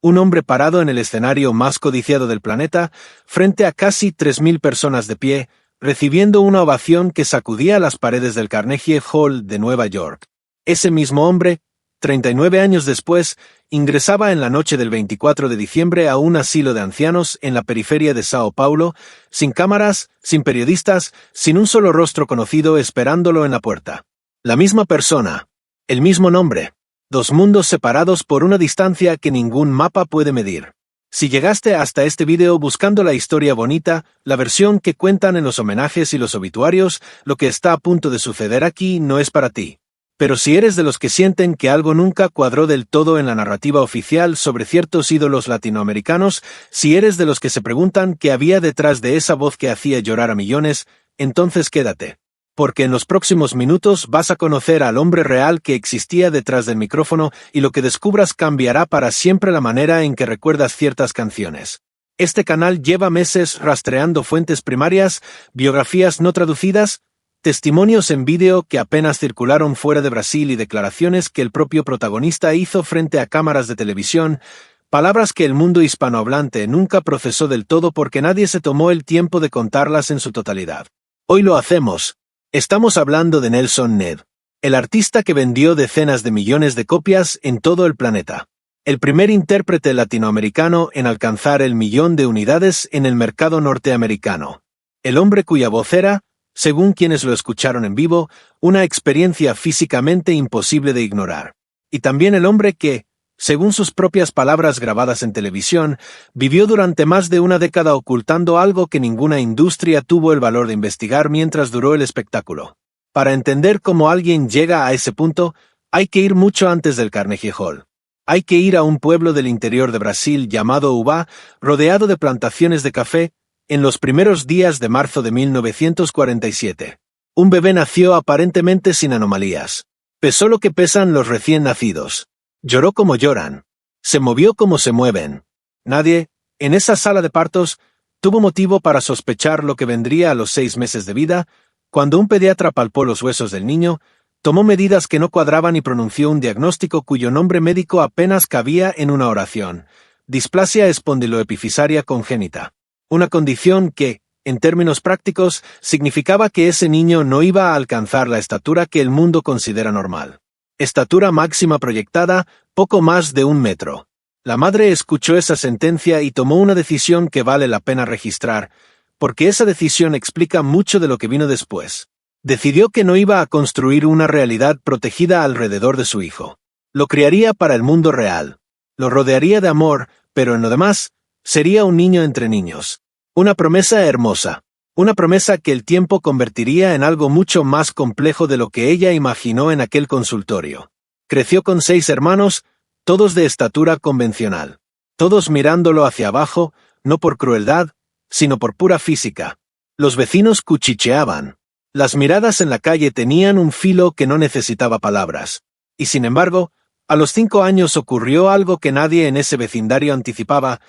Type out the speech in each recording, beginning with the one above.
Un hombre parado en el escenario más codiciado del planeta, frente a casi 3.000 personas de pie, recibiendo una ovación que sacudía las paredes del Carnegie Hall de Nueva York. Ese mismo hombre, 39 años después, ingresaba en la noche del 24 de diciembre a un asilo de ancianos en la periferia de Sao Paulo, sin cámaras, sin periodistas, sin un solo rostro conocido esperándolo en la puerta. La misma persona, el mismo nombre, dos mundos separados por una distancia que ningún mapa puede medir. Si llegaste hasta este video buscando la historia bonita, la versión que cuentan en los homenajes y los obituarios, lo que está a punto de suceder aquí no es para ti. Pero si eres de los que sienten que algo nunca cuadró del todo en la narrativa oficial sobre ciertos ídolos latinoamericanos, si eres de los que se preguntan qué había detrás de esa voz que hacía llorar a millones, entonces quédate. Porque en los próximos minutos vas a conocer al hombre real que existía detrás del micrófono y lo que descubras cambiará para siempre la manera en que recuerdas ciertas canciones. Este canal lleva meses rastreando fuentes primarias, biografías no traducidas, testimonios en vídeo que apenas circularon fuera de Brasil y declaraciones que el propio protagonista hizo frente a cámaras de televisión, palabras que el mundo hispanohablante nunca procesó del todo porque nadie se tomó el tiempo de contarlas en su totalidad. Hoy lo hacemos. Estamos hablando de Nelson Ned, el artista que vendió decenas de millones de copias en todo el planeta. El primer intérprete latinoamericano en alcanzar el 1.000.000 de unidades en el mercado norteamericano. El hombre cuya voz era, según quienes lo escucharon en vivo, una experiencia físicamente imposible de ignorar. Y también el hombre que, según sus propias palabras grabadas en televisión, vivió durante más de una década ocultando algo que ninguna industria tuvo el valor de investigar mientras duró el espectáculo. Para entender cómo alguien llega a ese punto, hay que ir mucho antes del Carnegie Hall. Hay que ir a un pueblo del interior de Brasil llamado Ubá, rodeado de plantaciones de café, en los primeros días de marzo de 1947. Un bebé nació aparentemente sin anomalías. Pesó lo que pesan los recién nacidos. Lloró como lloran. Se movió como se mueven. Nadie, en esa sala de partos, tuvo motivo para sospechar lo que vendría a los 6 meses de vida, cuando un pediatra palpó los huesos del niño, tomó medidas que no cuadraban y pronunció un diagnóstico cuyo nombre médico apenas cabía en una oración: displasia espondiloepifisaria congénita. Una condición que, en términos prácticos, significaba que ese niño no iba a alcanzar la estatura que el mundo considera normal. Estatura máxima proyectada, poco más de 1 metro. La madre escuchó esa sentencia y tomó una decisión que vale la pena registrar, porque esa decisión explica mucho de lo que vino después. Decidió que no iba a construir una realidad protegida alrededor de su hijo. Lo criaría para el mundo real. Lo rodearía de amor, pero en lo demás, sería un niño entre niños. Una promesa hermosa. Una promesa que el tiempo convertiría en algo mucho más complejo de lo que ella imaginó en aquel consultorio. Creció con 6 hermanos, todos de estatura convencional. Todos mirándolo hacia abajo, no por crueldad, sino por pura física. Los vecinos cuchicheaban. Las miradas en la calle tenían un filo que no necesitaba palabras. Y sin embargo, a los 5 años ocurrió algo que nadie en ese vecindario anticipaba.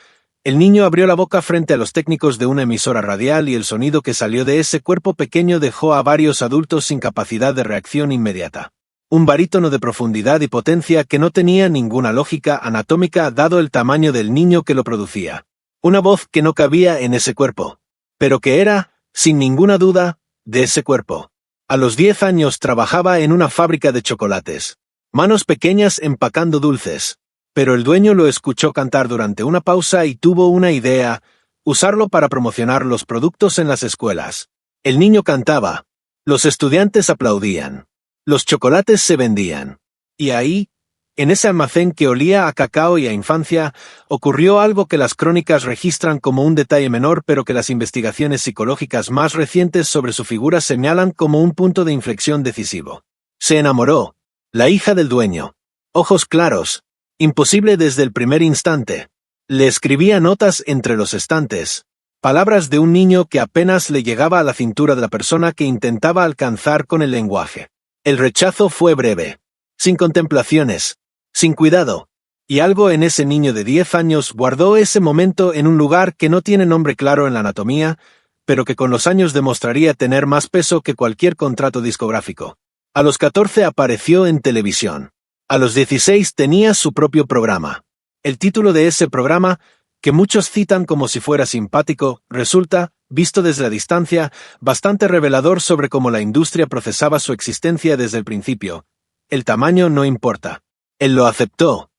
El niño abrió la boca frente a los técnicos de una emisora radial y el sonido que salió de ese cuerpo pequeño dejó a varios adultos sin capacidad de reacción inmediata. Un barítono de profundidad y potencia que no tenía ninguna lógica anatómica dado el tamaño del niño que lo producía. Una voz que no cabía en ese cuerpo, pero que era, sin ninguna duda, de ese cuerpo. A los 10 años trabajaba en una fábrica de chocolates. Manos pequeñas empacando dulces. Pero el dueño lo escuchó cantar durante una pausa y tuvo una idea: usarlo para promocionar los productos en las escuelas. El niño cantaba. Los estudiantes aplaudían. Los chocolates se vendían. Y ahí, en ese almacén que olía a cacao y a infancia, ocurrió algo que las crónicas registran como un detalle menor pero que las investigaciones psicológicas más recientes sobre su figura señalan como un punto de inflexión decisivo. Se enamoró. La hija del dueño. Ojos claros. Imposible desde el primer instante. Le escribía notas entre los estantes. Palabras de un niño que apenas le llegaba a la cintura de la persona que intentaba alcanzar con el lenguaje. El rechazo fue breve. Sin contemplaciones. Sin cuidado. Y algo en ese niño de 10 años guardó ese momento en un lugar que no tiene nombre claro en la anatomía, pero que con los años demostraría tener más peso que cualquier contrato discográfico. A los 14 apareció en televisión. A los 16 tenía su propio programa. El título de ese programa, que muchos citan como si fuera simpático, resulta, visto desde la distancia, bastante revelador sobre cómo la industria procesaba su existencia desde el principio. El tamaño no importa. Él lo aceptó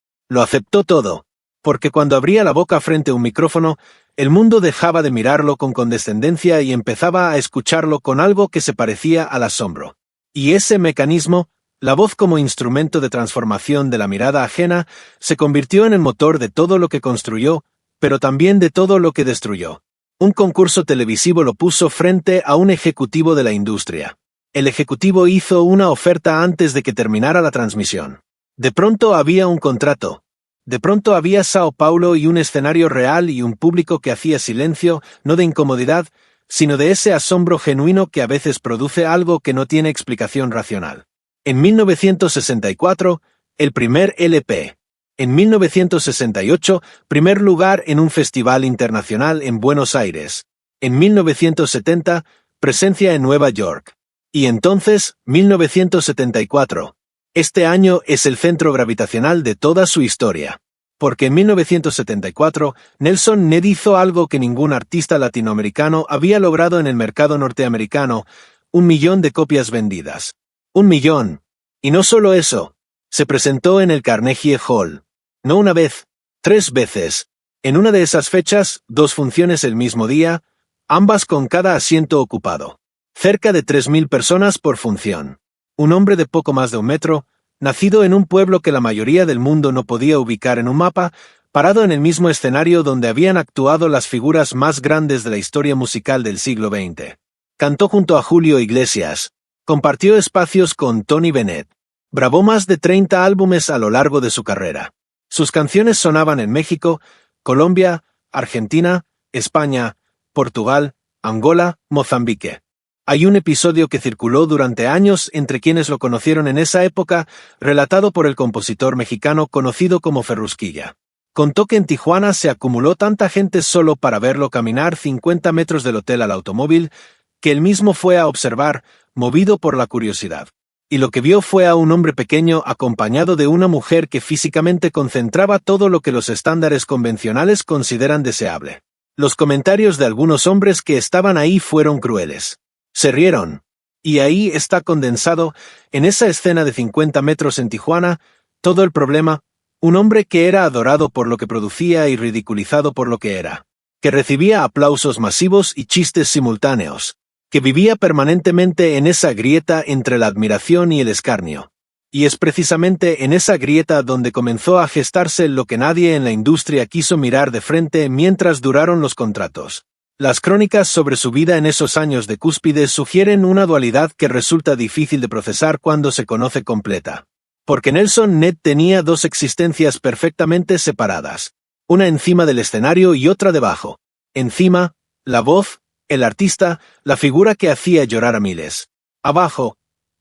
todo, porque cuando abría la boca frente a un micrófono, el mundo dejaba de mirarlo con condescendencia y empezaba a escucharlo con algo que se parecía al asombro. Y ese mecanismo, la voz como instrumento de transformación de la mirada ajena, se convirtió en el motor de todo lo que construyó, pero también de todo lo que destruyó. Un concurso televisivo lo puso frente a un ejecutivo de la industria. El ejecutivo hizo una oferta antes de que terminara la transmisión. De pronto había un contrato. De pronto había Sao Paulo y un escenario real y un público que hacía silencio, no de incomodidad, sino de ese asombro genuino que a veces produce algo que no tiene explicación racional. En 1964, el primer LP. En 1968, primer lugar en un festival internacional en Buenos Aires. En 1970, presencia en Nueva York. Y entonces, 1974. Este año es el centro gravitacional de toda su historia. Porque en 1974, Nelson Ned hizo algo que ningún artista latinoamericano había logrado en el mercado norteamericano: 1 millón de copias vendidas. 1 millón. Y no solo eso. Se presentó en el Carnegie Hall. No una vez, 3 veces. En una de esas fechas, 2 funciones el mismo día, ambas con cada asiento ocupado. Cerca de 3.000 personas por función. Un hombre de poco más de 1 metro, nacido en un pueblo que la mayoría del mundo no podía ubicar en un mapa, parado en el mismo escenario donde habían actuado las figuras más grandes de la historia musical del siglo XX. Cantó junto a Julio Iglesias. Compartió espacios con Tony Bennett. Grabó más de 30 álbumes a lo largo de su carrera. Sus canciones sonaban en México, Colombia, Argentina, España, Portugal, Angola, Mozambique. Hay un episodio que circuló durante años entre quienes lo conocieron en esa época, relatado por el compositor mexicano conocido como Ferrusquilla. Contó que en Tijuana se acumuló tanta gente solo para verlo caminar 50 metros del hotel al automóvil, que él mismo fue a observar, movido por la curiosidad. Y lo que vio fue a un hombre pequeño acompañado de una mujer que físicamente concentraba todo lo que los estándares convencionales consideran deseable. Los comentarios de algunos hombres que estaban ahí fueron crueles. Se rieron. Y ahí está condensado, en esa escena de 50 metros en Tijuana, todo el problema: un hombre que era adorado por lo que producía y ridiculizado por lo que era. Que recibía aplausos masivos y chistes simultáneos. Que vivía permanentemente en esa grieta entre la admiración y el escarnio. Y es precisamente en esa grieta donde comenzó a gestarse lo que nadie en la industria quiso mirar de frente mientras duraron los contratos. Las crónicas sobre su vida en esos años de cúspide sugieren una dualidad que resulta difícil de procesar cuando se conoce completa. Porque Nelson Ned tenía 2 existencias perfectamente separadas. Una encima del escenario y otra debajo. Encima, la voz, el artista, la figura que hacía llorar a miles. Abajo,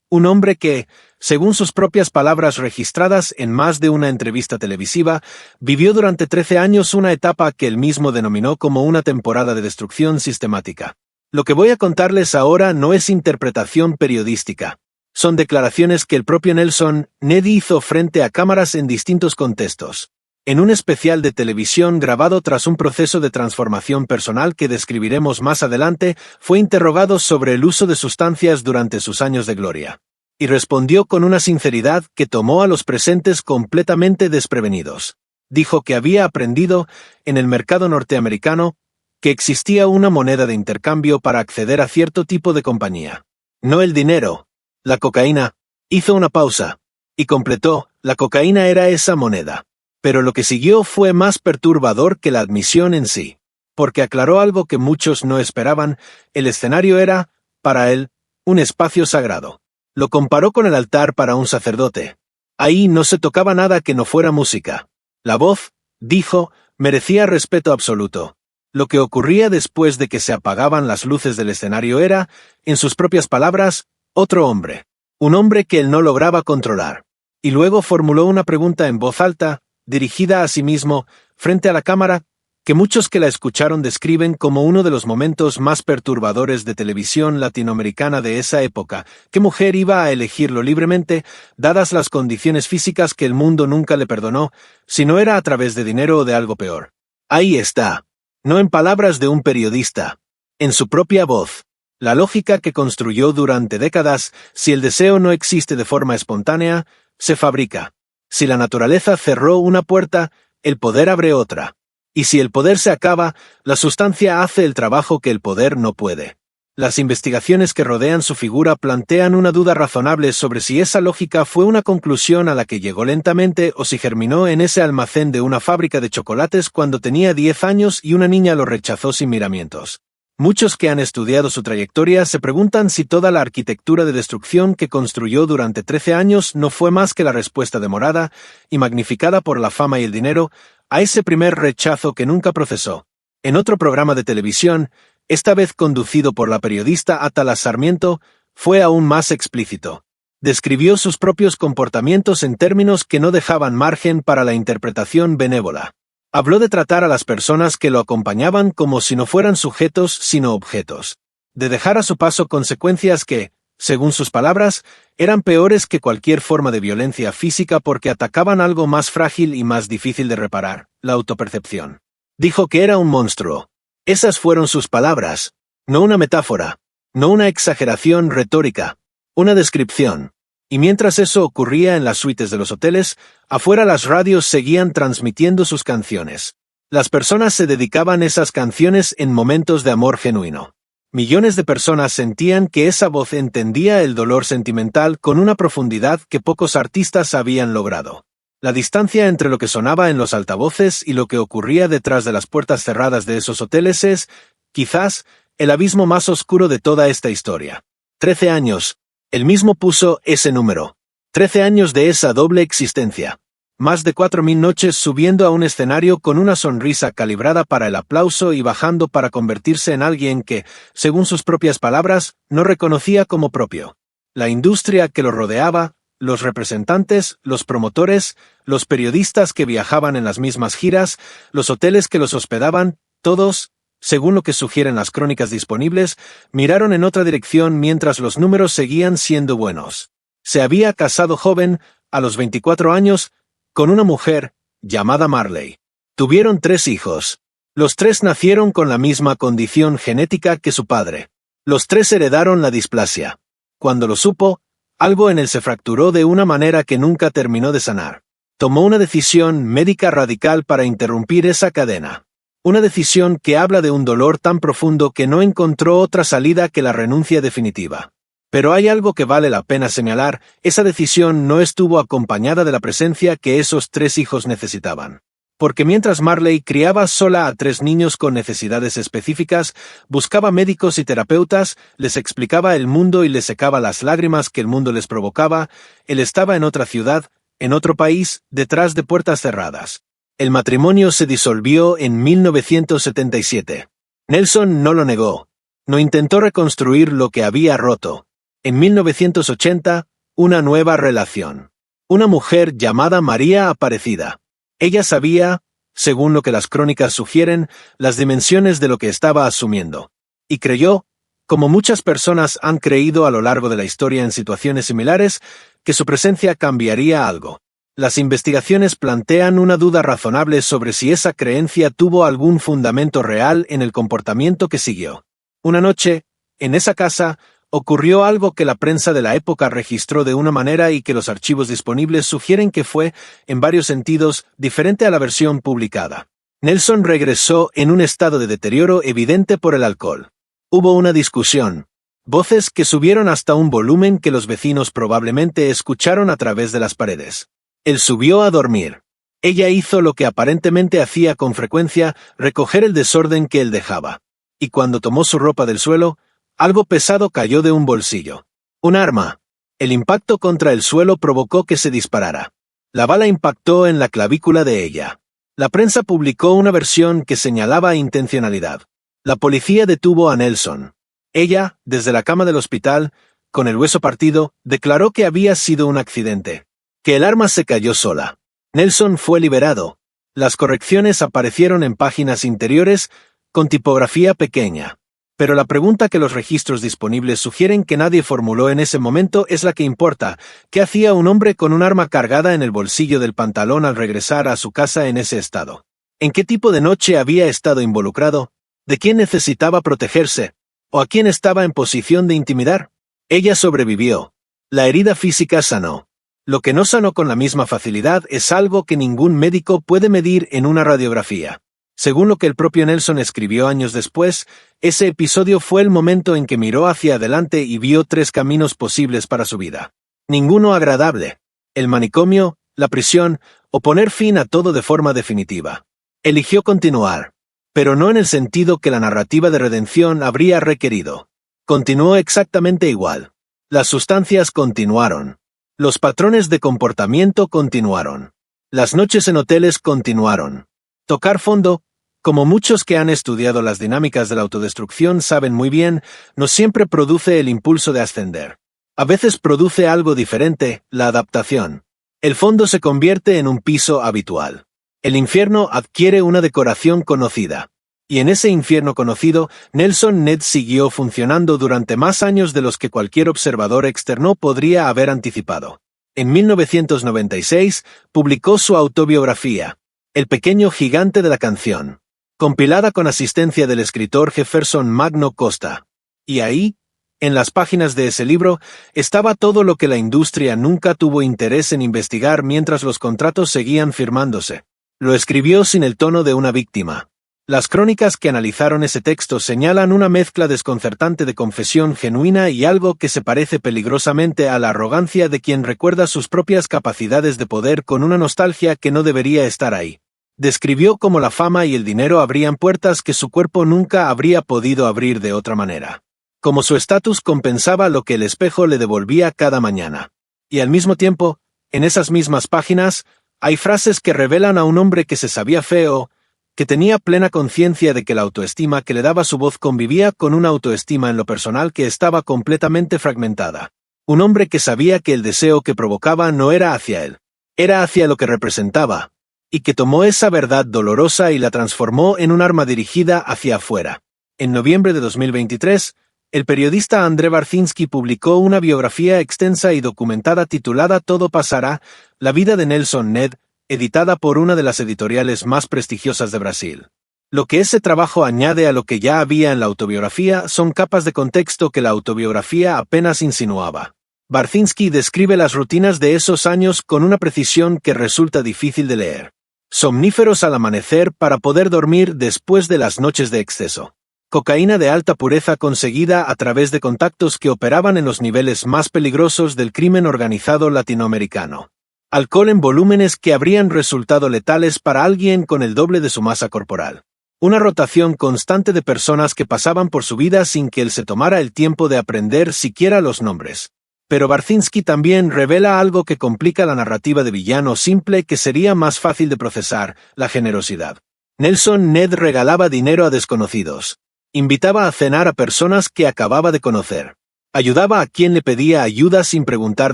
un hombre que, según sus propias palabras registradas en más de una entrevista televisiva, vivió durante 13 años una etapa que él mismo denominó como una temporada de destrucción sistemática. Lo que voy a contarles ahora no es interpretación periodística. Son declaraciones que el propio Nelson Ned hizo frente a cámaras en distintos contextos. En un especial de televisión grabado tras un proceso de transformación personal que describiremos más adelante, fue interrogado sobre el uso de sustancias durante sus años de gloria. Y respondió con una sinceridad que tomó a los presentes completamente desprevenidos. Dijo que había aprendido, en el mercado norteamericano, que existía una moneda de intercambio para acceder a cierto tipo de compañía. No el dinero, la cocaína. Hizo una pausa. Y completó: la cocaína era esa moneda. Pero lo que siguió fue más perturbador que la admisión en sí. Porque aclaró algo que muchos no esperaban: el escenario era, para él, un espacio sagrado. Lo comparó con el altar para un sacerdote. Ahí no se tocaba nada que no fuera música. La voz, dijo, merecía respeto absoluto. Lo que ocurría después de que se apagaban las luces del escenario era, en sus propias palabras, otro hombre. Un hombre que él no lograba controlar. Y luego formuló una pregunta en voz alta, dirigida a sí mismo, frente a la cámara: que muchos que la escucharon describen como uno de los momentos más perturbadores de televisión latinoamericana de esa época. ¿Qué mujer iba a elegirlo libremente, dadas las condiciones físicas que el mundo nunca le perdonó, si no era a través de dinero o de algo peor? Ahí está. No en palabras de un periodista. En su propia voz. La lógica que construyó durante décadas: si el deseo no existe de forma espontánea, se fabrica. Si la naturaleza cerró una puerta, el poder abre otra. Y si el poder se acaba, la sustancia hace el trabajo que el poder no puede. Las investigaciones que rodean su figura plantean una duda razonable sobre si esa lógica fue una conclusión a la que llegó lentamente o si germinó en ese almacén de una fábrica de chocolates cuando tenía 10 años y una niña lo rechazó sin miramientos. Muchos que han estudiado su trayectoria se preguntan si toda la arquitectura de destrucción que construyó durante 13 años no fue más que la respuesta demorada y magnificada por la fama y el dinero a ese primer rechazo que nunca procesó. En otro programa de televisión, esta vez conducido por la periodista Atala Sarmiento, fue aún más explícito. Describió sus propios comportamientos en términos que no dejaban margen para la interpretación benévola. Habló de tratar a las personas que lo acompañaban como si no fueran sujetos sino objetos. De dejar a su paso consecuencias que, según sus palabras, eran peores que cualquier forma de violencia física porque atacaban algo más frágil y más difícil de reparar: la autopercepción. Dijo que era un monstruo. Esas fueron sus palabras, no una metáfora, no una exageración retórica, una descripción. Y mientras eso ocurría en las suites de los hoteles, afuera las radios seguían transmitiendo sus canciones. Las personas se dedicaban esas canciones en momentos de amor genuino. Millones de personas sentían que esa voz entendía el dolor sentimental con una profundidad que pocos artistas habían logrado. La distancia entre lo que sonaba en los altavoces y lo que ocurría detrás de las puertas cerradas de esos hoteles es, quizás, el abismo más oscuro de toda esta historia. 13 años. Él mismo puso ese número. 13 años de esa doble existencia. Más de 4.000 noches subiendo a un escenario con una sonrisa calibrada para el aplauso y bajando para convertirse en alguien que, según sus propias palabras, no reconocía como propio. La industria que lo rodeaba, los representantes, los promotores, los periodistas que viajaban en las mismas giras, los hoteles que los hospedaban, todos, según lo que sugieren las crónicas disponibles, miraron en otra dirección mientras los números seguían siendo buenos. Se había casado joven, a los 24 años, con una mujer, llamada Marley. Tuvieron 3 hijos. Los 3 nacieron con la misma condición genética que su padre. Los 3 heredaron la displasia. Cuando lo supo, algo en él se fracturó de una manera que nunca terminó de sanar. Tomó una decisión médica radical para interrumpir esa cadena. Una decisión que habla de un dolor tan profundo que no encontró otra salida que la renuncia definitiva. Pero hay algo que vale la pena señalar: esa decisión no estuvo acompañada de la presencia que esos 3 hijos necesitaban. Porque mientras Marley criaba sola a 3 niños con necesidades específicas, buscaba médicos y terapeutas, les explicaba el mundo y les secaba las lágrimas que el mundo les provocaba, él estaba en otra ciudad, en otro país, detrás de puertas cerradas. El matrimonio se disolvió en 1977. Nelson no lo negó. No intentó reconstruir lo que había roto. En 1980, una nueva relación. Una mujer llamada María Aparecida. Ella sabía, según lo que las crónicas sugieren, las dimensiones de lo que estaba asumiendo. Y creyó, como muchas personas han creído a lo largo de la historia en situaciones similares, que su presencia cambiaría algo. Las investigaciones plantean una duda razonable sobre si esa creencia tuvo algún fundamento real en el comportamiento que siguió. Una noche, en esa casa, ocurrió algo que la prensa de la época registró de una manera y que los archivos disponibles sugieren que fue, en varios sentidos, diferente a la versión publicada. Nelson regresó en un estado de deterioro evidente por el alcohol. Hubo una discusión. Voces que subieron hasta un volumen que los vecinos probablemente escucharon a través de las paredes. Él subió a dormir. Ella hizo lo que aparentemente hacía con frecuencia: recoger el desorden que él dejaba. Y cuando tomó su ropa del suelo, algo pesado cayó de un bolsillo. Un arma. El impacto contra el suelo provocó que se disparara. La bala impactó en la clavícula de ella. La prensa publicó una versión que señalaba intencionalidad. La policía detuvo a Nelson. Ella, desde la cama del hospital, con el hueso partido, declaró que había sido un accidente. Que el arma se cayó sola. Nelson fue liberado. Las correcciones aparecieron en páginas interiores con tipografía pequeña. Pero la pregunta que los registros disponibles sugieren que nadie formuló en ese momento es la que importa. ¿Qué hacía un hombre con un arma cargada en el bolsillo del pantalón al regresar a su casa en ese estado? ¿En qué tipo de noche había estado involucrado? ¿De quién necesitaba protegerse? ¿O a quién estaba en posición de intimidar? Ella sobrevivió. La herida física sanó. Lo que no sanó con la misma facilidad es algo que ningún médico puede medir en una radiografía. Según lo que el propio Nelson escribió años después, ese episodio fue el momento en que miró hacia adelante y vio 3 caminos posibles para su vida. Ninguno agradable. El manicomio, la prisión, o poner fin a todo de forma definitiva. Eligió continuar. Pero no en el sentido que la narrativa de redención habría requerido. Continuó exactamente igual. Las sustancias continuaron. Los patrones de comportamiento continuaron. Las noches en hoteles continuaron. Tocar fondo, como muchos que han estudiado las dinámicas de la autodestrucción saben muy bien, no siempre produce el impulso de ascender. A veces produce algo diferente, la adaptación. El fondo se convierte en un piso habitual. El infierno adquiere una decoración conocida. Y en ese infierno conocido, Nelson Ned siguió funcionando durante más años de los que cualquier observador externo podría haber anticipado. En 1996, publicó su autobiografía, El pequeño gigante de la canción, compilada con asistencia del escritor Jefferson Magno Costa. Y ahí, en las páginas de ese libro, estaba todo lo que la industria nunca tuvo interés en investigar mientras los contratos seguían firmándose. Lo escribió sin el tono de una víctima. Las crónicas que analizaron ese texto señalan una mezcla desconcertante de confesión genuina y algo que se parece peligrosamente a la arrogancia de quien recuerda sus propias capacidades de poder con una nostalgia que no debería estar ahí. Describió cómo la fama y el dinero abrían puertas que su cuerpo nunca habría podido abrir de otra manera. Como su estatus compensaba lo que el espejo le devolvía cada mañana. Y al mismo tiempo, en esas mismas páginas, hay frases que revelan a un hombre que se sabía feo, que tenía plena conciencia de que la autoestima que le daba su voz convivía con una autoestima en lo personal que estaba completamente fragmentada. Un hombre que sabía que el deseo que provocaba no era hacia él, era hacia lo que representaba, y que tomó esa verdad dolorosa y la transformó en un arma dirigida hacia afuera. En noviembre de 2023, el periodista André Barcinski publicó una biografía extensa y documentada titulada Todo pasará, la vida de Nelson Ned, editada por una de las editoriales más prestigiosas de Brasil. Lo que ese trabajo añade a lo que ya había en la autobiografía son capas de contexto que la autobiografía apenas insinuaba. Barcinski describe las rutinas de esos años con una precisión que resulta difícil de leer. Somníferos al amanecer para poder dormir después de las noches de exceso. Cocaína de alta pureza conseguida a través de contactos que operaban en los niveles más peligrosos del crimen organizado latinoamericano. Alcohol en volúmenes que habrían resultado letales para alguien con el doble de su masa corporal. Una rotación constante de personas que pasaban por su vida sin que él se tomara el tiempo de aprender siquiera los nombres. Pero Barcinski también revela algo que complica la narrativa de villano simple que sería más fácil de procesar, la generosidad. Nelson Ned regalaba dinero a desconocidos. Invitaba a cenar a personas que acababa de conocer. Ayudaba a quien le pedía ayuda sin preguntar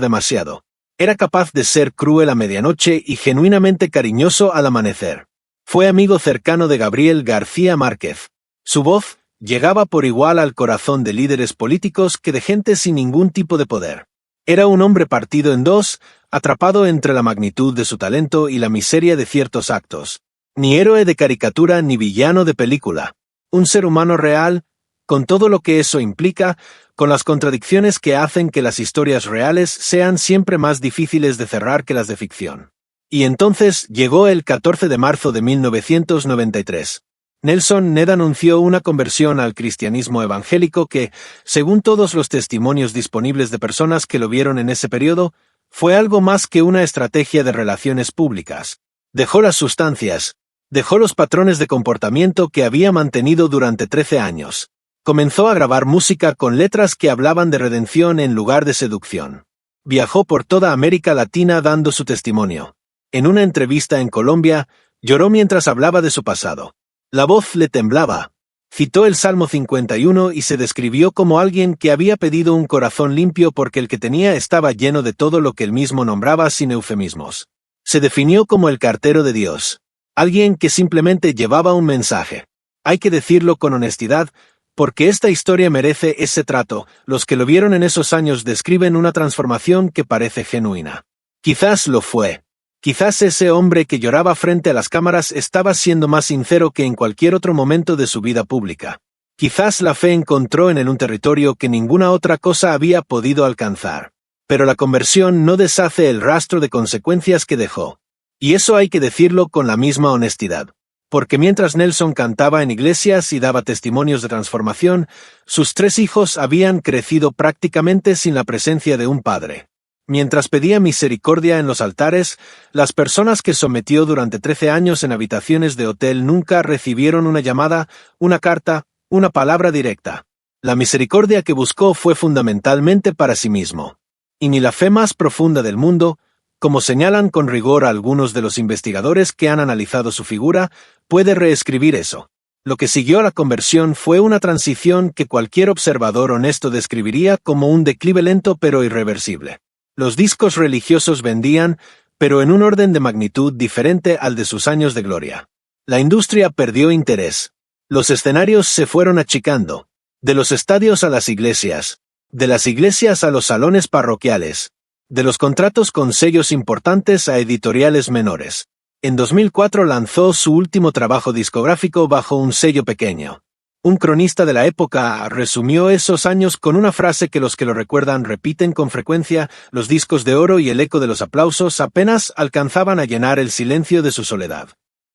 demasiado. Era capaz de ser cruel a medianoche y genuinamente cariñoso al amanecer. Fue amigo cercano de Gabriel García Márquez. Su voz llegaba por igual al corazón de líderes políticos que de gente sin ningún tipo de poder. Era un hombre partido en dos, atrapado entre la magnitud de su talento y la miseria de ciertos actos. Ni héroe de caricatura ni villano de película. Un ser humano real, con todo lo que eso implica, con las contradicciones que hacen que las historias reales sean siempre más difíciles de cerrar que las de ficción. Y entonces llegó el 14 de marzo de 1993. Nelson Ned anunció una conversión al cristianismo evangélico que, según todos los testimonios disponibles de personas que lo vieron en ese periodo, fue algo más que una estrategia de relaciones públicas. Dejó las sustancias, dejó los patrones de comportamiento que había mantenido durante 13 años. Comenzó a grabar música con letras que hablaban de redención en lugar de seducción. Viajó por toda América Latina dando su testimonio. En una entrevista en Colombia, lloró mientras hablaba de su pasado. La voz le temblaba. Citó el Salmo 51 y se describió como alguien que había pedido un corazón limpio porque el que tenía estaba lleno de todo lo que él mismo nombraba sin eufemismos. Se definió como el cartero de Dios. Alguien que simplemente llevaba un mensaje. Hay que decirlo con honestidad, porque esta historia merece ese trato. Los que lo vieron en esos años describen una transformación que parece genuina. Quizás lo fue. Quizás ese hombre que lloraba frente a las cámaras estaba siendo más sincero que en cualquier otro momento de su vida pública. Quizás la fe encontró en él un territorio que ninguna otra cosa había podido alcanzar. Pero la conversión no deshace el rastro de consecuencias que dejó. Y eso hay que decirlo con la misma honestidad. Porque mientras Nelson cantaba en iglesias y daba testimonios de transformación, sus 3 hijos habían crecido prácticamente sin la presencia de un padre. Mientras pedía misericordia en los altares, las personas que sometió durante 13 años en habitaciones de hotel nunca recibieron una llamada, una carta, una palabra directa. La misericordia que buscó fue fundamentalmente para sí mismo. Y ni la fe más profunda del mundo, como señalan con rigor algunos de los investigadores que han analizado su figura, puede reescribir eso. Lo que siguió a la conversión fue una transición que cualquier observador honesto describiría como un declive lento pero irreversible. Los discos religiosos vendían, pero en un orden de magnitud diferente al de sus años de gloria. La industria perdió interés. Los escenarios se fueron achicando. De los estadios a las iglesias. De las iglesias a los salones parroquiales. De los contratos con sellos importantes a editoriales menores. En 2004 lanzó su último trabajo discográfico bajo un sello pequeño. Un cronista de la época resumió esos años con una frase que los que lo recuerdan repiten con frecuencia: los discos de oro y el eco de los aplausos apenas alcanzaban a llenar el silencio de su soledad.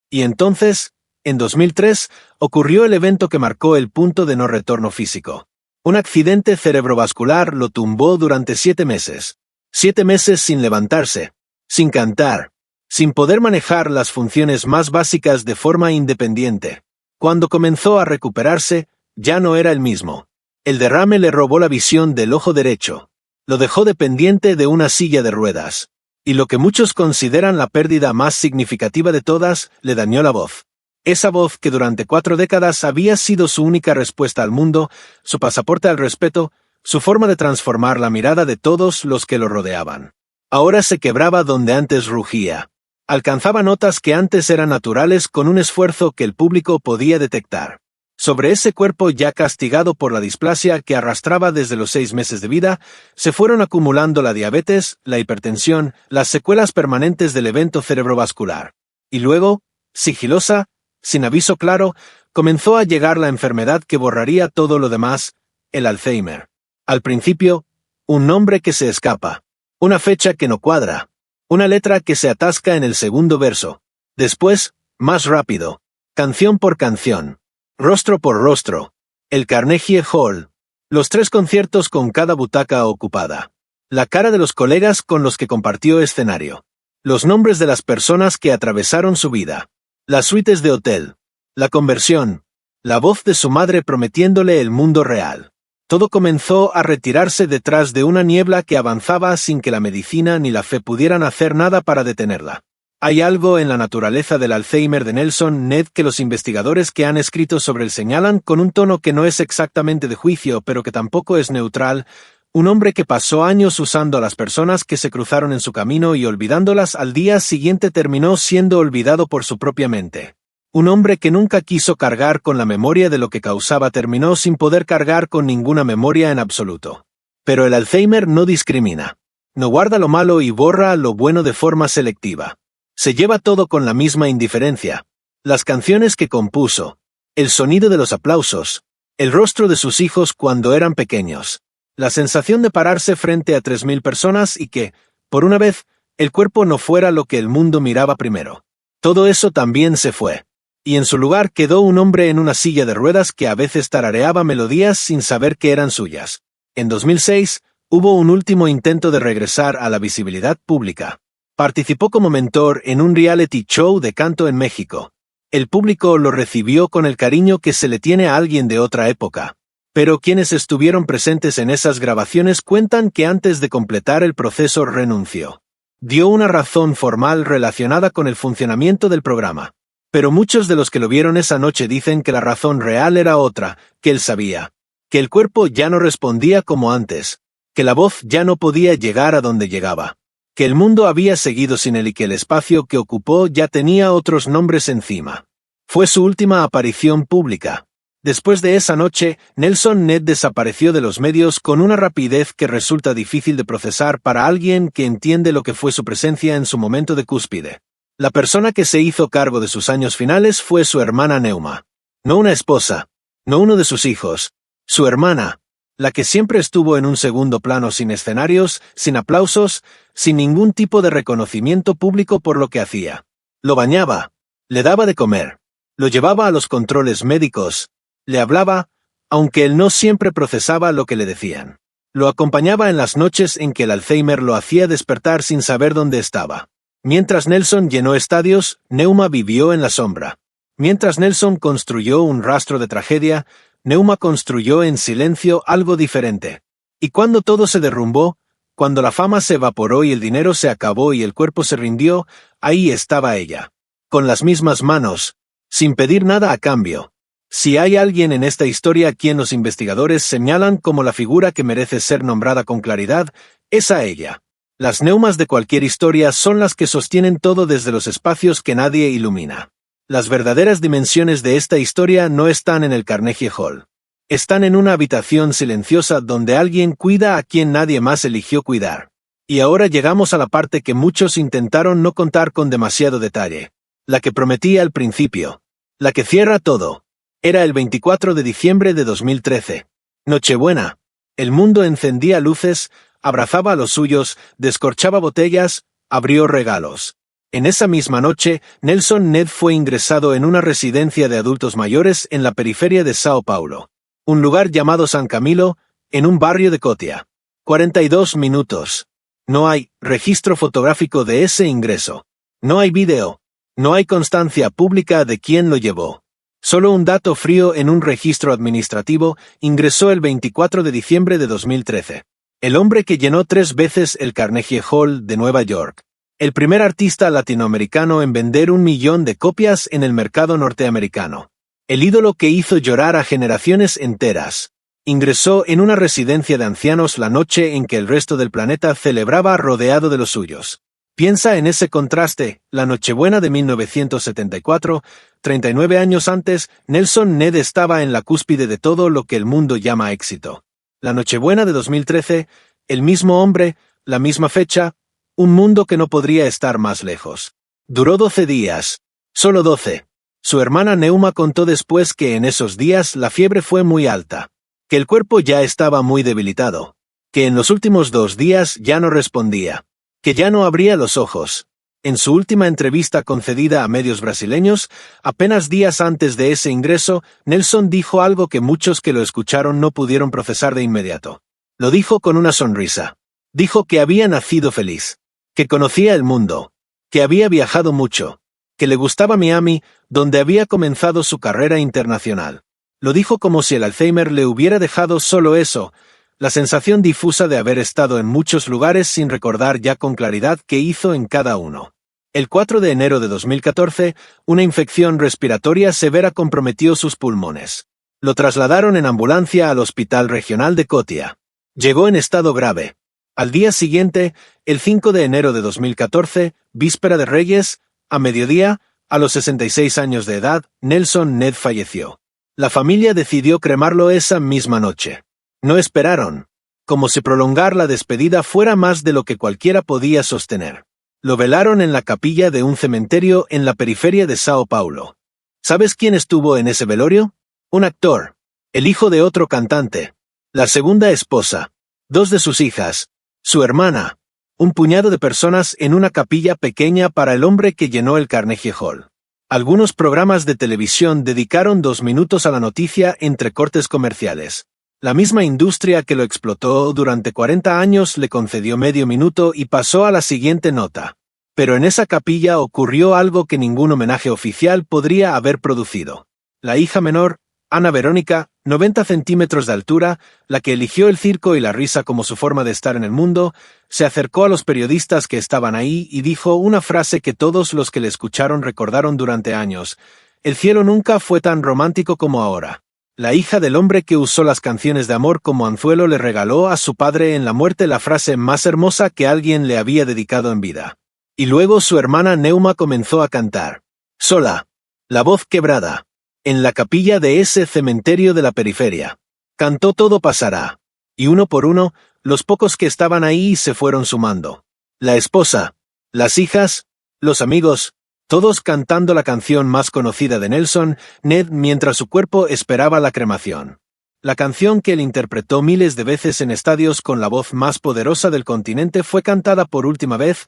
Y entonces, en 2003, ocurrió el evento que marcó el punto de no retorno físico. Un accidente cerebrovascular lo tumbó durante 7 meses. 7 meses sin levantarse, sin cantar, sin poder manejar las funciones más básicas de forma independiente. Cuando comenzó a recuperarse, ya no era el mismo. El derrame le robó la visión del ojo derecho. Lo dejó dependiente de una silla de ruedas. Y lo que muchos consideran la pérdida más significativa de todas, le dañó la voz. Esa voz que durante 4 décadas había sido su única respuesta al mundo, su pasaporte al respeto, su forma de transformar la mirada de todos los que lo rodeaban. Ahora se quebraba donde antes rugía. Alcanzaba notas que antes eran naturales con un esfuerzo que el público podía detectar. Sobre ese cuerpo ya castigado por la displasia que arrastraba desde los 6 meses de vida, se fueron acumulando la diabetes, la hipertensión, las secuelas permanentes del evento cerebrovascular. Y luego, sigilosa, sin aviso claro, comenzó a llegar la enfermedad que borraría todo lo demás, el Alzheimer. Al principio, un nombre que se escapa, una fecha que no cuadra. Una letra que se atasca en el segundo verso. Después, más rápido. Canción por canción. Rostro por rostro. El Carnegie Hall. Los 3 conciertos con cada butaca ocupada. La cara de los colegas con los que compartió escenario. Los nombres de las personas que atravesaron su vida. Las suites de hotel. La conversión. La voz de su madre prometiéndole el mundo real. Todo comenzó a retirarse detrás de una niebla que avanzaba sin que la medicina ni la fe pudieran hacer nada para detenerla. Hay algo en la naturaleza del Alzheimer de Nelson Ned que los investigadores que han escrito sobre él señalan con un tono que no es exactamente de juicio, pero que tampoco es neutral. Un hombre que pasó años usando a las personas que se cruzaron en su camino y olvidándolas al día siguiente terminó siendo olvidado por su propia mente. Un hombre que nunca quiso cargar con la memoria de lo que causaba terminó sin poder cargar con ninguna memoria en absoluto. Pero el Alzheimer no discrimina. No guarda lo malo y borra lo bueno de forma selectiva. Se lleva todo con la misma indiferencia. Las canciones que compuso, el sonido de los aplausos, el rostro de sus hijos cuando eran pequeños, la sensación de pararse frente a 3000 personas y que, por una vez, el cuerpo no fuera lo que el mundo miraba primero. Todo eso también se fue. Y en su lugar quedó un hombre en una silla de ruedas que a veces tarareaba melodías sin saber que eran suyas. En 2006, hubo un último intento de regresar a la visibilidad pública. Participó como mentor en un reality show de canto en México. El público lo recibió con el cariño que se le tiene a alguien de otra época. Pero quienes estuvieron presentes en esas grabaciones cuentan que antes de completar el proceso renunció. Dio una razón formal relacionada con el funcionamiento del programa. Pero muchos de los que lo vieron esa noche dicen que la razón real era otra, que él sabía. Que el cuerpo ya no respondía como antes. Que la voz ya no podía llegar a donde llegaba. que el mundo había seguido sin él y que el espacio que ocupó ya tenía otros nombres encima. Fue su última aparición pública. Después de esa noche, Nelson Ned desapareció de los medios con una rapidez que resulta difícil de procesar para alguien que entiende lo que fue su presencia en su momento de cúspide. La persona que se hizo cargo de sus años finales fue su hermana Neuma. No una esposa, no uno de sus hijos, su hermana, la que siempre estuvo en un segundo plano sin escenarios, sin aplausos, sin ningún tipo de reconocimiento público por lo que hacía. Lo bañaba, le daba de comer, lo llevaba a los controles médicos, le hablaba, aunque él no siempre procesaba lo que le decían. Lo acompañaba en las noches en que el Alzheimer lo hacía despertar sin saber dónde estaba. Mientras Nelson llenó estadios, Neuma vivió en la sombra. Mientras Nelson construyó un rastro de tragedia, Neuma construyó en silencio algo diferente. Y cuando todo se derrumbó, cuando la fama se evaporó y el dinero se acabó y el cuerpo se rindió, ahí estaba ella. Con las mismas manos, sin pedir nada a cambio. Si hay alguien en esta historia a quien los investigadores señalan como la figura que merece ser nombrada con claridad, es a ella. Las neumas de cualquier historia son las que sostienen todo desde los espacios que nadie ilumina. Las verdaderas dimensiones de esta historia no están en el Carnegie Hall. Están en una habitación silenciosa donde alguien cuida a quien nadie más eligió cuidar. Y ahora llegamos a la parte que muchos intentaron no contar con demasiado detalle. La que prometí al principio. La que cierra todo. Era el 24 de diciembre de 2013. Nochebuena. El mundo encendía luces, abrazaba a los suyos, descorchaba botellas, abrió regalos. En esa misma noche, Nelson Ned fue ingresado en una residencia de adultos mayores en la periferia de Sao Paulo. Un lugar llamado San Camilo, en un barrio de Cotia. 42 minutos. No hay registro fotográfico de ese ingreso. No hay video. No hay constancia pública de quién lo llevó. Solo un dato frío en un registro administrativo ingresó el 24 de diciembre de 2013. El hombre que llenó 3 veces el Carnegie Hall de Nueva York. El primer artista latinoamericano en vender 1 millón de copias en el mercado norteamericano. El ídolo que hizo llorar a generaciones enteras. Ingresó en una residencia de ancianos la noche en que el resto del planeta celebraba rodeado de los suyos. Piensa en ese contraste, la Nochebuena de 1974, 39 años antes, Nelson Ned estaba en la cúspide de todo lo que el mundo llama éxito. La Nochebuena de 2013, el mismo hombre, la misma fecha, un mundo que no podría estar más lejos. Duró 12 días. Solo 12. Su hermana Neuma contó después que en esos días la fiebre fue muy alta, que el cuerpo ya estaba muy debilitado, que en los últimos 2 días ya no respondía, que ya no abría los ojos. En su última entrevista concedida a medios brasileños, apenas días antes de ese ingreso, Nelson dijo algo que muchos que lo escucharon no pudieron procesar de inmediato. Lo dijo con una sonrisa. Dijo que había nacido feliz, que conocía el mundo, que había viajado mucho, que le gustaba Miami, donde había comenzado su carrera internacional. Lo dijo como si el Alzheimer le hubiera dejado solo eso, la sensación difusa de haber estado en muchos lugares sin recordar ya con claridad qué hizo en cada uno. El 4 de enero de 2014, una infección respiratoria severa comprometió sus pulmones. Lo trasladaron en ambulancia al Hospital Regional de Cotia. Llegó en estado grave. Al día siguiente, el 5 de enero de 2014, víspera de Reyes, a mediodía, a los 66 años de edad, Nelson Ned falleció. La familia decidió cremarlo esa misma noche. No esperaron, como si prolongar la despedida fuera más de lo que cualquiera podía sostener. Lo velaron en la capilla de un cementerio en la periferia de Sao Paulo. ¿Sabes quién estuvo en ese velorio? Un actor, el hijo de otro cantante, la segunda esposa, 2 de sus hijas, su hermana, un puñado de personas en una capilla pequeña para el hombre que llenó el Carnegie Hall. Algunos programas de televisión dedicaron 2 minutos a la noticia entre cortes comerciales. La misma industria que lo explotó durante 40 años le concedió medio minuto y pasó a la siguiente nota. Pero en esa capilla ocurrió algo que ningún homenaje oficial podría haber producido. La hija menor, Ana Verónica, 90 centímetros de altura, la que eligió el circo y la risa como su forma de estar en el mundo, se acercó a los periodistas que estaban ahí y dijo una frase que todos los que le escucharon recordaron durante años: «El cielo nunca fue tan romántico como ahora». La hija del hombre que usó las canciones de amor como anzuelo le regaló a su padre en la muerte la frase más hermosa que alguien le había dedicado en vida. Y luego su hermana Neuma comenzó a cantar. Sola. La voz quebrada. En la capilla de ese cementerio de la periferia. Cantó Todo pasará. Y uno por uno, los pocos que estaban ahí se fueron sumando. La esposa, las hijas, los amigos, todos cantando la canción más conocida de Nelson, Ned, mientras su cuerpo esperaba la cremación. La canción que él interpretó miles de veces en estadios con la voz más poderosa del continente fue cantada por última vez,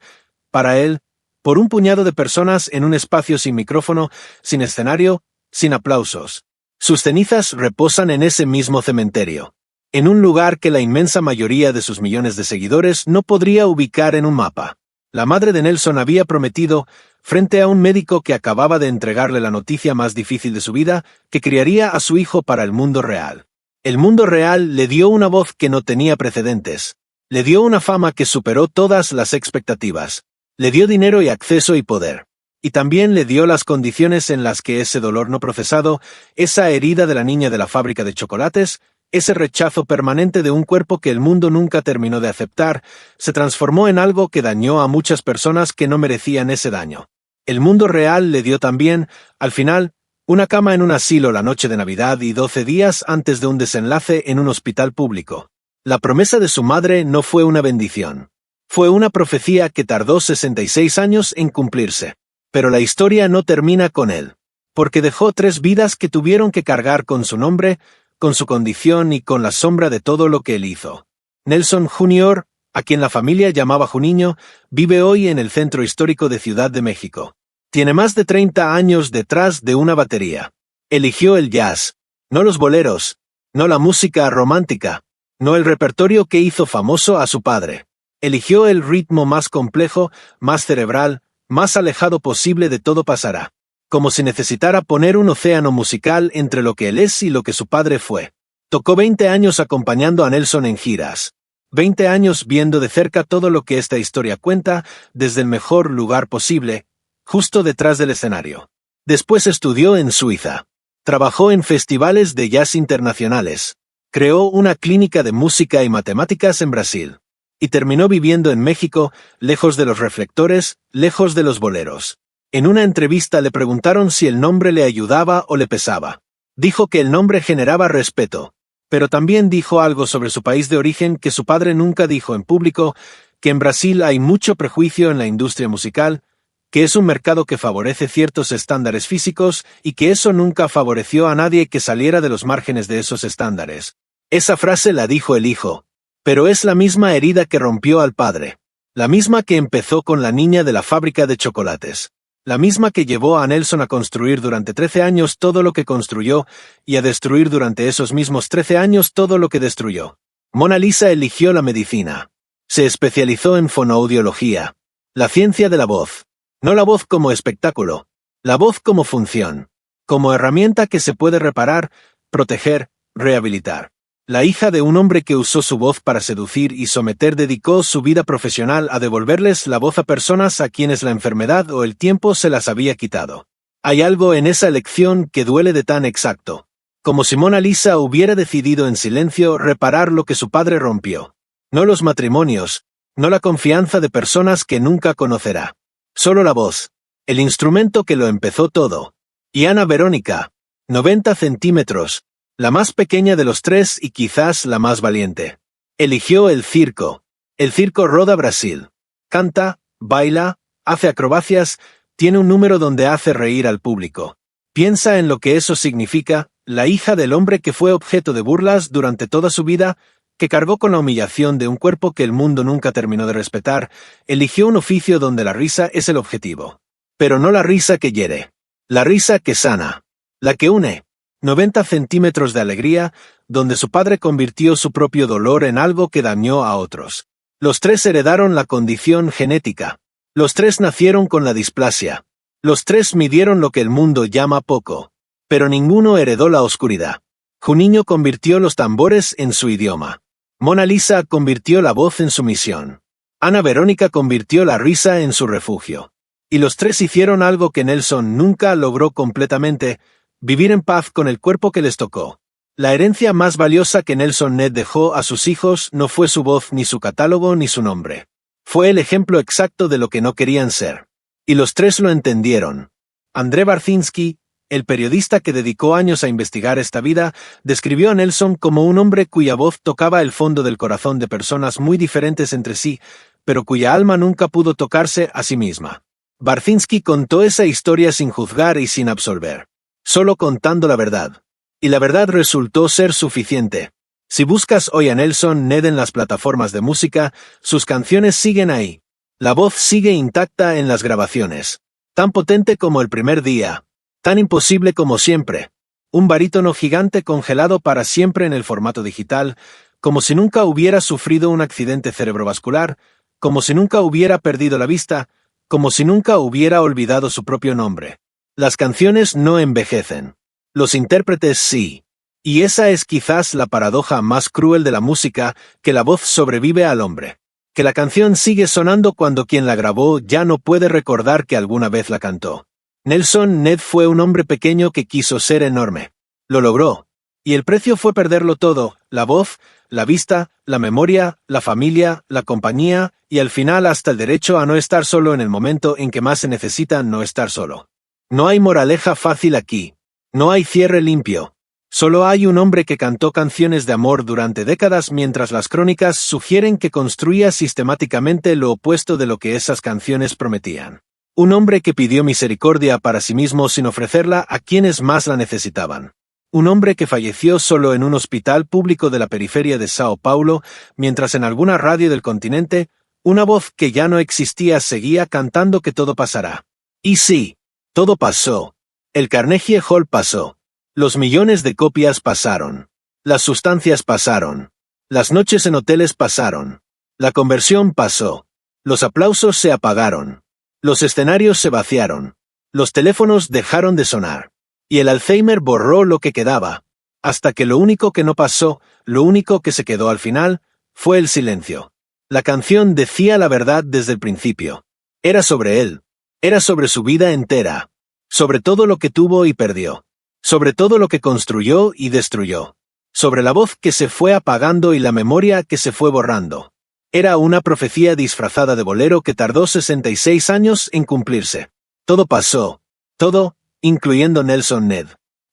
para él, por un puñado de personas en un espacio sin micrófono, sin escenario, sin aplausos. Sus cenizas reposan en ese mismo cementerio, en un lugar que la inmensa mayoría de sus millones de seguidores no podría ubicar en un mapa. La madre de Nelson había prometido, frente a un médico que acababa de entregarle la noticia más difícil de su vida, que criaría a su hijo para el mundo real. El mundo real le dio una voz que no tenía precedentes. Le dio una fama que superó todas las expectativas. Le dio dinero y acceso y poder. Y también le dio las condiciones en las que ese dolor no procesado, esa herida de la niña de la fábrica de chocolates, ese rechazo permanente de un cuerpo que el mundo nunca terminó de aceptar, se transformó en algo que dañó a muchas personas que no merecían ese daño. El mundo real le dio también, al final, una cama en un asilo la noche de Navidad y 12 días antes de un desenlace en un hospital público. La promesa de su madre no fue una bendición. Fue una profecía que tardó 66 años en cumplirse. Pero la historia no termina con él. Porque dejó 3 vidas que tuvieron que cargar con su nombre, con su condición y con la sombra de todo lo que él hizo. Nelson Jr., a quien la familia llamaba Juninho, vive hoy en el centro histórico de Ciudad de México. Tiene más de 30 años detrás de una batería. Eligió el jazz, no los boleros, no la música romántica, no el repertorio que hizo famoso a su padre. Eligió el ritmo más complejo, más cerebral, más alejado posible de Todo pasará. Como si necesitara poner un océano musical entre lo que él es y lo que su padre fue. Tocó 20 años acompañando a Nelson en giras. 20 años viendo de cerca todo lo que esta historia cuenta, desde el mejor lugar posible, justo detrás del escenario. Después estudió en Suiza. Trabajó en festivales de jazz internacionales. Creó una clínica de música y matemáticas en Brasil. Y terminó viviendo en México, lejos de los reflectores, lejos de los boleros. En una entrevista le preguntaron si el nombre le ayudaba o le pesaba. Dijo que el nombre generaba respeto, pero también dijo algo sobre su país de origen que su padre nunca dijo en público, que en Brasil hay mucho prejuicio en la industria musical, que es un mercado que favorece ciertos estándares físicos y que eso nunca favoreció a nadie que saliera de los márgenes de esos estándares. Esa frase la dijo el hijo, pero es la misma herida que rompió al padre, la misma que empezó con la niña de la fábrica de chocolates. La misma que llevó a Nelson a construir durante 13 años todo lo que construyó y a destruir durante esos mismos 13 años todo lo que destruyó. Mona Lisa eligió la medicina. Se especializó en fonoaudiología, la ciencia de la voz. No la voz como espectáculo, la voz como función, como herramienta que se puede reparar, proteger, rehabilitar. La hija de un hombre que usó su voz para seducir y someter dedicó su vida profesional a devolverles la voz a personas a quienes la enfermedad o el tiempo se las había quitado. Hay algo en esa elección que duele de tan exacto, como si Mona Lisa hubiera decidido en silencio reparar lo que su padre rompió. No los matrimonios, no la confianza de personas que nunca conocerá. Solo la voz, el instrumento que lo empezó todo. Y Ana Verónica, 90 centímetros, la más pequeña de los 3 y quizás la más valiente. Eligió el circo. El circo roda Brasil. Canta, baila, hace acrobacias, tiene un número donde hace reír al público. Piensa en lo que eso significa, la hija del hombre que fue objeto de burlas durante toda su vida, que cargó con la humillación de un cuerpo que el mundo nunca terminó de respetar, eligió un oficio donde la risa es el objetivo. Pero no la risa que hiere. La risa que sana. La que une. 90 centímetros de alegría, donde su padre convirtió su propio dolor en algo que dañó a otros. Los 3 heredaron la condición genética. Los 3 nacieron con la displasia. Los 3 midieron lo que el mundo llama poco. Pero ninguno heredó la oscuridad. Juninho convirtió los tambores en su idioma. Mona Lisa convirtió la voz en su misión. Ana Verónica convirtió la risa en su refugio. Y los 3 hicieron algo que Nelson nunca logró completamente, vivir en paz con el cuerpo que les tocó. La herencia más valiosa que Nelson Ned dejó a sus hijos no fue su voz, ni su catálogo, ni su nombre. Fue el ejemplo exacto de lo que no querían ser. Y los tres lo entendieron. André Barcinski, el periodista que dedicó años a investigar esta vida, describió a Nelson como un hombre cuya voz tocaba el fondo del corazón de personas muy diferentes entre sí, pero cuya alma nunca pudo tocarse a sí misma. Barcinski contó esa historia sin juzgar y sin absolver, solo contando la verdad. Y la verdad resultó ser suficiente. Si buscas hoy a Nelson Ned en las plataformas de música, sus canciones siguen ahí. La voz sigue intacta en las grabaciones. Tan potente como el primer día. Tan imposible como siempre. Un barítono gigante congelado para siempre en el formato digital, como si nunca hubiera sufrido un accidente cerebrovascular, como si nunca hubiera perdido la vista, como si nunca hubiera olvidado su propio nombre. Las canciones no envejecen. Los intérpretes sí. Y esa es quizás la paradoja más cruel de la música, que la voz sobrevive al hombre. Que la canción sigue sonando cuando quien la grabó ya no puede recordar que alguna vez la cantó. Nelson Ned fue un hombre pequeño que quiso ser enorme. Lo logró. Y el precio fue perderlo todo, la voz, la vista, la memoria, la familia, la compañía, y al final hasta el derecho a no estar solo en el momento en que más se necesita no estar solo. No hay moraleja fácil aquí. No hay cierre limpio. Solo hay un hombre que cantó canciones de amor durante décadas mientras las crónicas sugieren que construía sistemáticamente lo opuesto de lo que esas canciones prometían. Un hombre que pidió misericordia para sí mismo sin ofrecerla a quienes más la necesitaban. Un hombre que falleció solo en un hospital público de la periferia de Sao Paulo, mientras en alguna radio del continente, una voz que ya no existía seguía cantando que todo pasará. Y sí, todo pasó. El Carnegie Hall pasó. Los millones de copias pasaron. Las sustancias pasaron. Las noches en hoteles pasaron. La conversión pasó. Los aplausos se apagaron. Los escenarios se vaciaron. Los teléfonos dejaron de sonar. Y el Alzheimer borró lo que quedaba. Hasta que lo único que no pasó, lo único que se quedó al final, fue el silencio. La canción decía la verdad desde el principio. Era sobre él. Era sobre su vida entera. Sobre todo lo que tuvo y perdió. Sobre todo lo que construyó y destruyó. Sobre la voz que se fue apagando y la memoria que se fue borrando. Era una profecía disfrazada de bolero que tardó 66 años en cumplirse. Todo pasó. Todo, incluyendo Nelson Ned.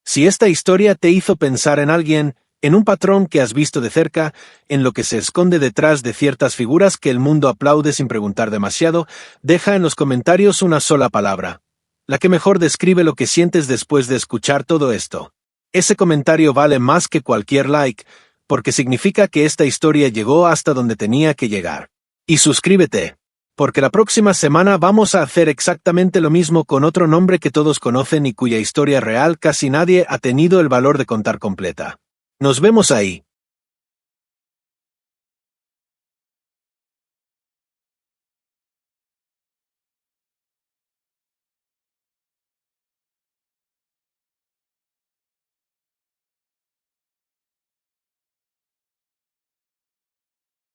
Si esta historia te hizo pensar en alguien, en un patrón que has visto de cerca, en lo que se esconde detrás de ciertas figuras que el mundo aplaude sin preguntar demasiado, deja en los comentarios una sola palabra. La que mejor describe lo que sientes después de escuchar todo esto. Ese comentario vale más que cualquier like, porque significa que esta historia llegó hasta donde tenía que llegar. Y suscríbete, porque la próxima semana vamos a hacer exactamente lo mismo con otro nombre que todos conocen y cuya historia real casi nadie ha tenido el valor de contar completa. Nos vemos ahí.